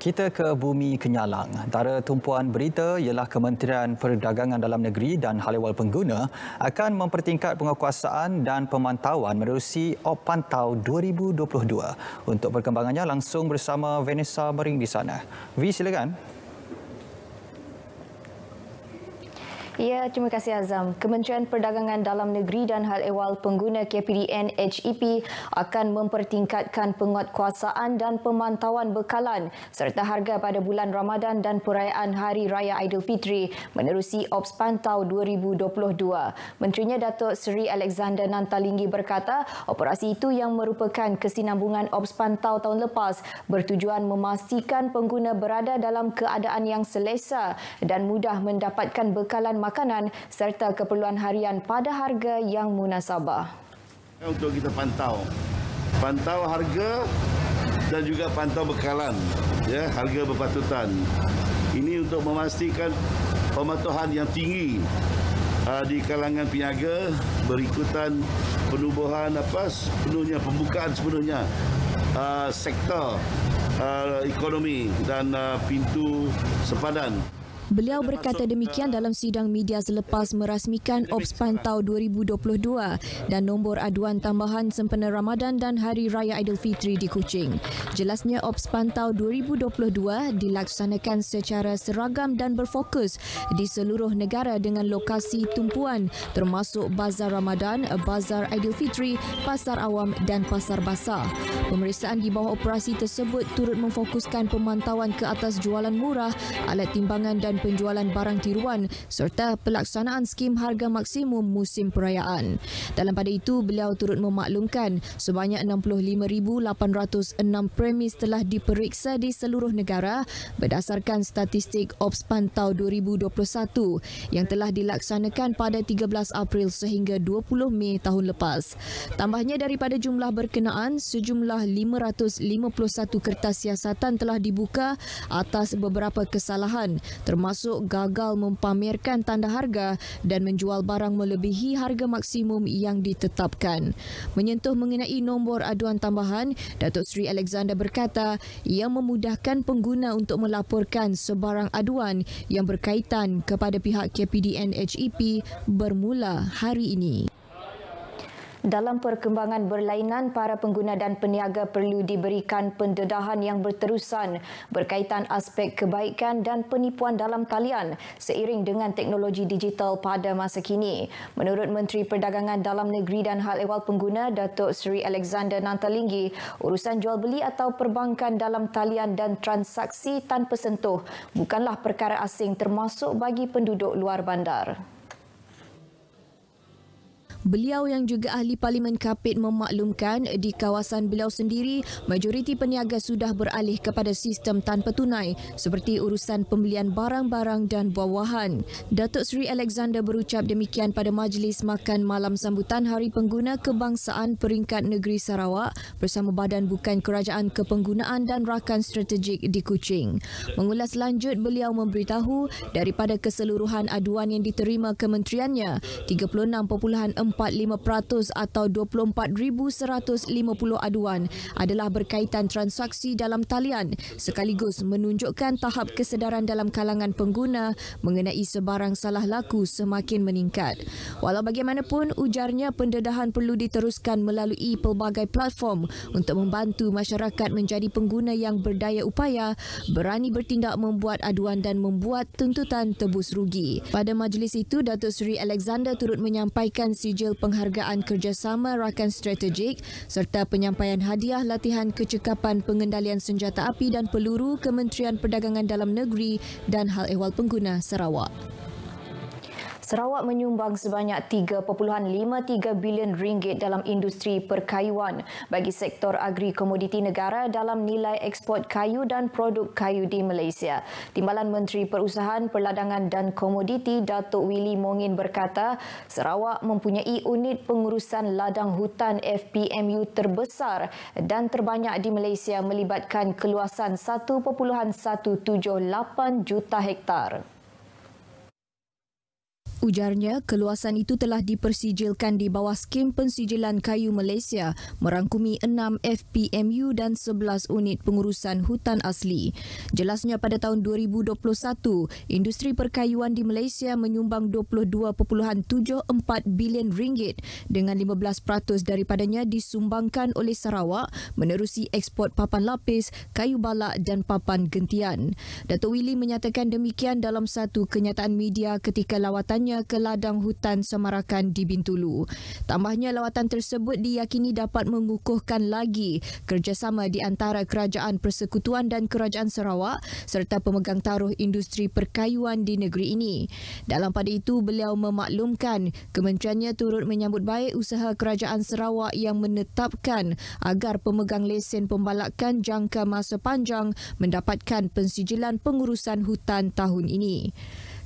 Kita ke Bumi Kenyalang. Antara tumpuan berita ialah Kementerian Perdagangan Dalam Negeri dan Hal Ehwal Pengguna akan mempertingkat penguatkuasaan dan pemantauan menerusi Op Pantau 2022. Untuk perkembangannya langsung bersama Vanessa Mering di sana. V, silakan. Ya, terima kasih Azam. Kementerian Perdagangan Dalam Negeri dan Hal Ehwal Pengguna KPDN HEP akan mempertingkatkan penguatkuasaan dan pemantauan bekalan serta harga pada bulan Ramadan dan perayaan Hari Raya Aidilfitri menerusi Ops Pantau 2022. Menterinya Datuk Seri Alexander Nantalinggi berkata, operasi itu yang merupakan kesinambungan Ops Pantau tahun lepas bertujuan memastikan pengguna berada dalam keadaan yang selesa dan mudah mendapatkan bekalan makanan serta keperluan harian pada harga yang munasabah. Untuk kita pantau harga dan juga pantau bekalan, ya, harga berpatutan. Ini untuk memastikan pematuhan yang tinggi di kalangan peniaga berikutan penubuhan pembukaan sepenuhnya sektor ekonomi dan pintu sepadan. Beliau berkata demikian dalam sidang media selepas merasmikan Ops Pantau 2022 dan nombor aduan tambahan sempena Ramadan dan Hari Raya Aidilfitri di Kuching. Jelasnya Ops Pantau 2022 dilaksanakan secara seragam dan berfokus di seluruh negara dengan lokasi tumpuan termasuk Bazar Ramadan, Bazar Aidilfitri, Pasar Awam dan Pasar Basah. Pemeriksaan di bawah operasi tersebut turut memfokuskan pemantauan ke atas jualan murah, alat timbangan dan penjualan barang tiruan serta pelaksanaan skim harga maksimum musim perayaan. Dalam pada itu, beliau turut memaklumkan sebanyak 65,806 premis telah diperiksa di seluruh negara berdasarkan statistik Ops Pantau 2021 yang telah dilaksanakan pada 13 April sehingga 20 Mei tahun lepas. Tambahnya daripada jumlah berkenaan, sejumlah 551 kertas siasatan telah dibuka atas beberapa kesalahan termasuk gagal mempamerkan tanda harga dan menjual barang melebihi harga maksimum yang ditetapkan. Menyentuh mengenai nombor aduan tambahan, Datuk Seri Alexander berkata ia memudahkan pengguna untuk melaporkan sebarang aduan yang berkaitan kepada pihak KPDN HEP bermula hari ini. Dalam perkembangan berlainan, para pengguna dan peniaga perlu diberikan pendedahan yang berterusan berkaitan aspek kebaikan dan penipuan dalam talian seiring dengan teknologi digital pada masa kini. Menurut Menteri Perdagangan Dalam Negeri dan Hal Ehwal Pengguna, Datuk Seri Alexander Nantalinggi, urusan jual beli atau perbankan dalam talian dan transaksi tanpa sentuh bukanlah perkara asing termasuk bagi penduduk luar bandar. Beliau yang juga ahli Parlimen Kapit memaklumkan di kawasan beliau sendiri, majoriti peniaga sudah beralih kepada sistem tanpa tunai seperti urusan pembelian barang-barang dan buah-buahan. Datuk Seri Alexander berucap demikian pada majlis makan malam sambutan Hari Pengguna Kebangsaan Peringkat Negeri Sarawak bersama Badan Bukan Kerajaan Kepenggunaan dan Rakan Strategik di Kuching. Mengulas lanjut, beliau memberitahu daripada keseluruhan aduan yang diterima kementeriannya, 36.45% atau 24,150 aduan adalah berkaitan transaksi dalam talian sekaligus menunjukkan tahap kesedaran dalam kalangan pengguna mengenai sebarang salah laku semakin meningkat. Walau bagaimanapun, ujarnya pendedahan perlu diteruskan melalui pelbagai platform untuk membantu masyarakat menjadi pengguna yang berdaya upaya, berani bertindak membuat aduan dan membuat tuntutan tebus rugi. Pada majlis itu, Datuk Seri Alexander turut menyampaikan sijil penghargaan kerjasama rakan strategik serta penyampaian hadiah latihan kecekapan pengendalian senjata api dan peluru Kementerian Perdagangan Dalam Negeri dan Hal Ehwal Pengguna Sarawak. Sarawak menyumbang sebanyak 3.53 bilion ringgit dalam industri perkayuan bagi sektor agri-komoditi negara dalam nilai ekspor kayu dan produk kayu di Malaysia. Timbalan Menteri Perusahaan, Perladangan dan Komoditi Datuk Willy Mongin berkata, Sarawak mempunyai unit pengurusan ladang hutan FPMU terbesar dan terbanyak di Malaysia melibatkan keluasan 1.178 juta hektar. Ujarnya, keluasan itu telah dipersijilkan di bawah skim pensijilan kayu Malaysia merangkumi 6 FPMU dan 11 unit pengurusan hutan asli. Jelasnya pada tahun 2021, industri perkayuan di Malaysia menyumbang 22.74 bilion ringgit dengan 15% daripadanya disumbangkan oleh Sarawak menerusi ekspor papan lapis, kayu balak dan papan gentian. Datuk Willy menyatakan demikian dalam satu kenyataan media ketika lawatannya ke ladang hutan Samarakan di Bintulu. Tambahnya, lawatan tersebut diyakini dapat mengukuhkan lagi kerjasama di antara Kerajaan Persekutuan dan Kerajaan Sarawak serta pemegang taruh industri perkayuan di negeri ini. Dalam pada itu, beliau memaklumkan kementeriannya turut menyambut baik usaha Kerajaan Sarawak yang menetapkan agar pemegang lesen pembalakan jangka masa panjang mendapatkan pensijilan pengurusan hutan tahun ini.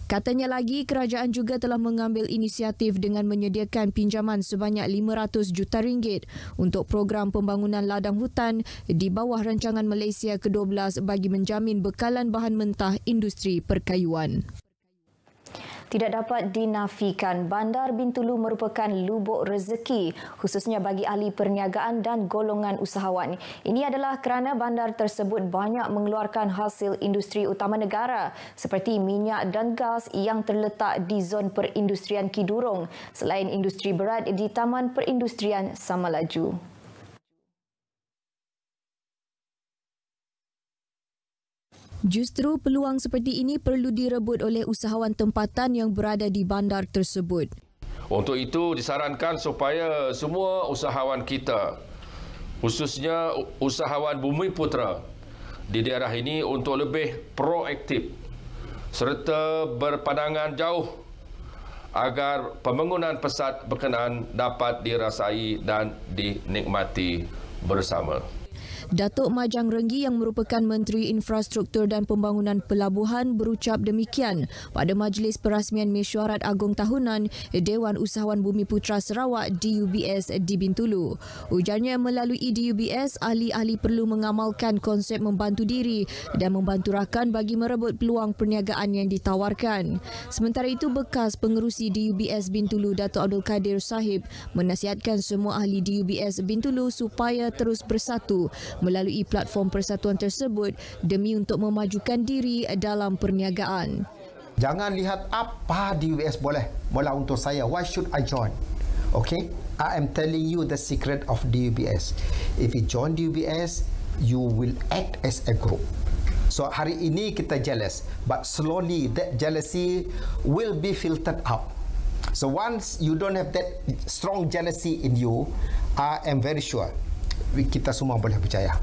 Katanya lagi, kerajaan juga telah mengambil inisiatif dengan menyediakan pinjaman sebanyak 500 juta ringgit untuk program pembangunan ladang hutan di bawah rancangan Malaysia ke-12 bagi menjamin bekalan bahan mentah industri perkayuan. Tidak dapat dinafikan, Bandar Bintulu merupakan lubuk rezeki khususnya bagi ahli perniagaan dan golongan usahawan. Ini adalah kerana bandar tersebut banyak mengeluarkan hasil industri utama negara seperti minyak dan gas yang terletak di zon perindustrian Kidurong selain industri berat di Taman Perindustrian Samalaju. Justru peluang seperti ini perlu direbut oleh usahawan tempatan yang berada di bandar tersebut. Untuk itu disarankan supaya semua usahawan kita, khususnya usahawan Bumiputera di daerah ini untuk lebih proaktif serta berpandangan jauh agar pembangunan pesat berkenaan dapat dirasai dan dinikmati bersama. Datuk Majang Renggi yang merupakan Menteri Infrastruktur dan Pembangunan Pelabuhan berucap demikian pada Majlis Perasmian Mesyuarat Agung Tahunan Dewan Usahawan Bumiputera Sarawak DUBS di Bintulu. Ujarnya melalui DUBS, ahli-ahli perlu mengamalkan konsep membantu diri dan membantu rakan bagi merebut peluang perniagaan yang ditawarkan. Sementara itu, bekas pengerusi DUBS Bintulu Datuk Abdul Kadir Sahib menasihatkan semua ahli DUBS Bintulu supaya terus bersatu melalui platform persatuan tersebut demi untuk memajukan diri dalam perniagaan. Jangan lihat apa DUBS boleh untuk saya. Why should I join? Okay? I am telling you the secret of DUBS. If you join DUBS, you will act as a group. So hari ini kita jealous, but slowly that jealousy will be filtered out. So once you don't have that strong jealousy in you, I am very sure kita semua boleh percaya.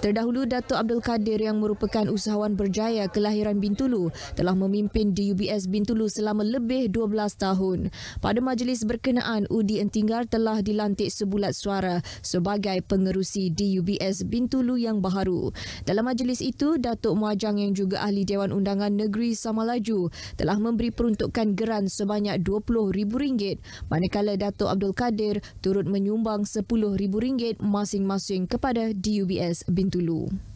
Terdahulu, Datuk Abdul Kadir yang merupakan usahawan berjaya kelahiran Bintulu telah memimpin DUBS Bintulu selama lebih 12 tahun. Pada majlis berkenaan, Udi Entinggar telah dilantik sebulat suara sebagai pengerusi DUBS Bintulu yang baharu. Dalam majlis itu, Datuk Muajang yang juga ahli Dewan Undangan Negeri Samalaju telah memberi peruntukan geran sebanyak RM20,000 manakala Datuk Abdul Kadir turut menyumbang RM10,000 masing-masing kepada DUBS Bintulu.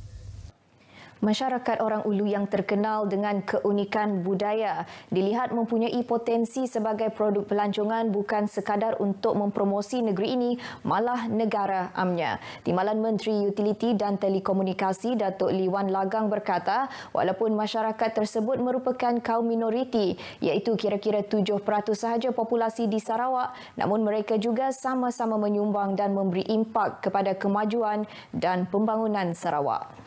Masyarakat orang Ulu yang terkenal dengan keunikan budaya dilihat mempunyai potensi sebagai produk pelancongan bukan sekadar untuk mempromosi negeri ini, malah negara amnya. Timbalan Menteri Utiliti dan Telekomunikasi Datuk Liwan Lagang berkata, walaupun masyarakat tersebut merupakan kaum minoriti, iaitu kira-kira 7% sahaja populasi di Sarawak, namun mereka juga sama-sama menyumbang dan memberi impak kepada kemajuan dan pembangunan Sarawak.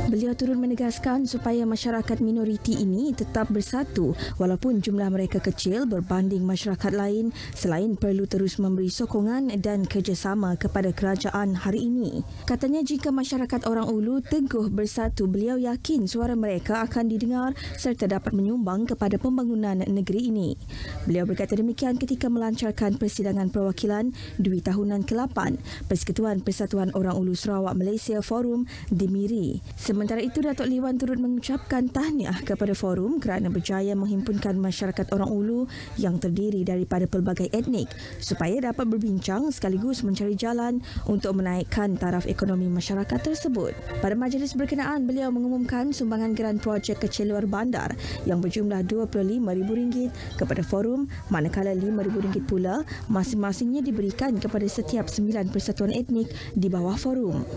Beliau turut menegaskan supaya masyarakat minoriti ini tetap bersatu walaupun jumlah mereka kecil berbanding masyarakat lain selain perlu terus memberi sokongan dan kerjasama kepada kerajaan hari ini. Katanya jika masyarakat orang Ulu teguh bersatu, beliau yakin suara mereka akan didengar serta dapat menyumbang kepada pembangunan negeri ini. Beliau berkata demikian ketika melancarkan persidangan perwakilan Dwi Tahunan ke-8 Persekutuan Persatuan Orang Ulu Sarawak Malaysia Forum di Miri. Sementara itu, Datuk Lee Wan turut mengucapkan tahniah kepada forum kerana berjaya menghimpunkan masyarakat orang Ulu yang terdiri daripada pelbagai etnik supaya dapat berbincang sekaligus mencari jalan untuk menaikkan taraf ekonomi masyarakat tersebut. Pada majlis berkenaan, beliau mengumumkan sumbangan geran projek kecil luar bandar yang berjumlah RM25,000 kepada forum, manakala RM5,000 pula masing-masingnya diberikan kepada setiap 9 persatuan etnik di bawah forum.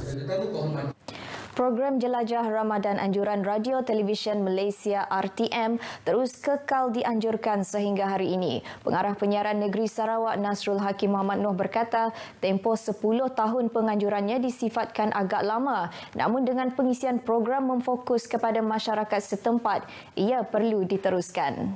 Program Jelajah Ramadan Anjuran Radio Televisyen Malaysia RTM terus kekal dianjurkan sehingga hari ini. Pengarah Penyiaran Negeri Sarawak Nasrul Hakim Muhammad Noh berkata, tempoh 10 tahun penganjurannya disifatkan agak lama. Namun dengan pengisian program memfokus kepada masyarakat setempat, ia perlu diteruskan.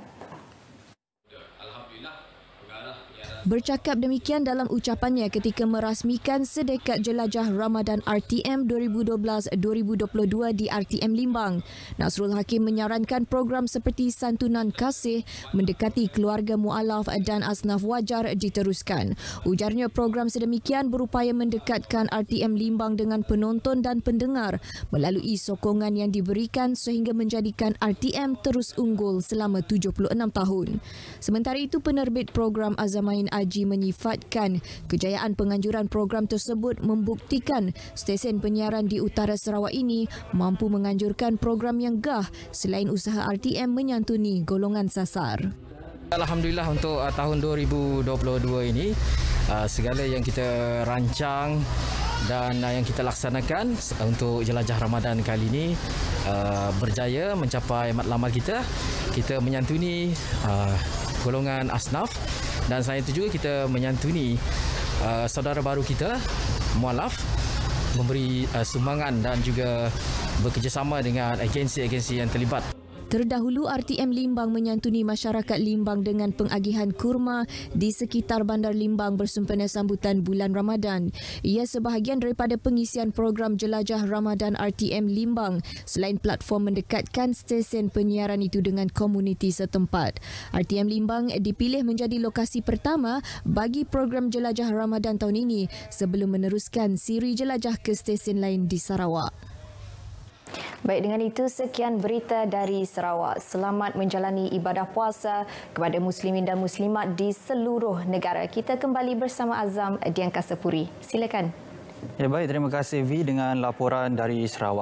Bercakap demikian dalam ucapannya ketika merasmikan Sedekad Jelajah Ramadan RTM 2012-2022 di RTM Limbang. Nasrul Hakim menyarankan program seperti Santunan Kasih, Mendekati Keluarga Mualaf dan Asnaf Wajar diteruskan. Ujarnya program sedemikian berupaya mendekatkan RTM Limbang dengan penonton dan pendengar melalui sokongan yang diberikan sehingga menjadikan RTM terus unggul selama 76 tahun. Sementara itu, penerbit program Azamain Aji menyifatkan kejayaan penganjuran program tersebut membuktikan stesen penyiaran di utara Sarawak ini mampu menganjurkan program yang gah selain usaha RTM menyantuni golongan sasar. Alhamdulillah untuk tahun 2022 ini segala yang kita rancang dan yang kita laksanakan untuk Jelajah Ramadan kali ini berjaya mencapai matlamat kita. Kita menyantuni golongan asnaf dan selain itu juga kita menyantuni saudara baru kita mualaf, memberi sumbangan dan juga bekerjasama dengan agensi-agensi yang terlibat. Terdahulu, RTM Limbang menyantuni masyarakat Limbang dengan pengagihan kurma di sekitar Bandar Limbang bersempena sambutan bulan Ramadan. Ia sebahagian daripada pengisian program Jelajah Ramadan RTM Limbang selain platform mendekatkan stesen penyiaran itu dengan komuniti setempat. RTM Limbang dipilih menjadi lokasi pertama bagi program Jelajah Ramadan tahun ini sebelum meneruskan siri jelajah ke stesen lain di Sarawak. Baik, dengan itu sekian berita dari Sarawak. Selamat menjalani ibadah puasa kepada muslimin dan muslimat di seluruh negara. Kita kembali bersama Azam di Angkasa Puri. Silakan. Ya, baik, terima kasih V dengan laporan dari Sarawak.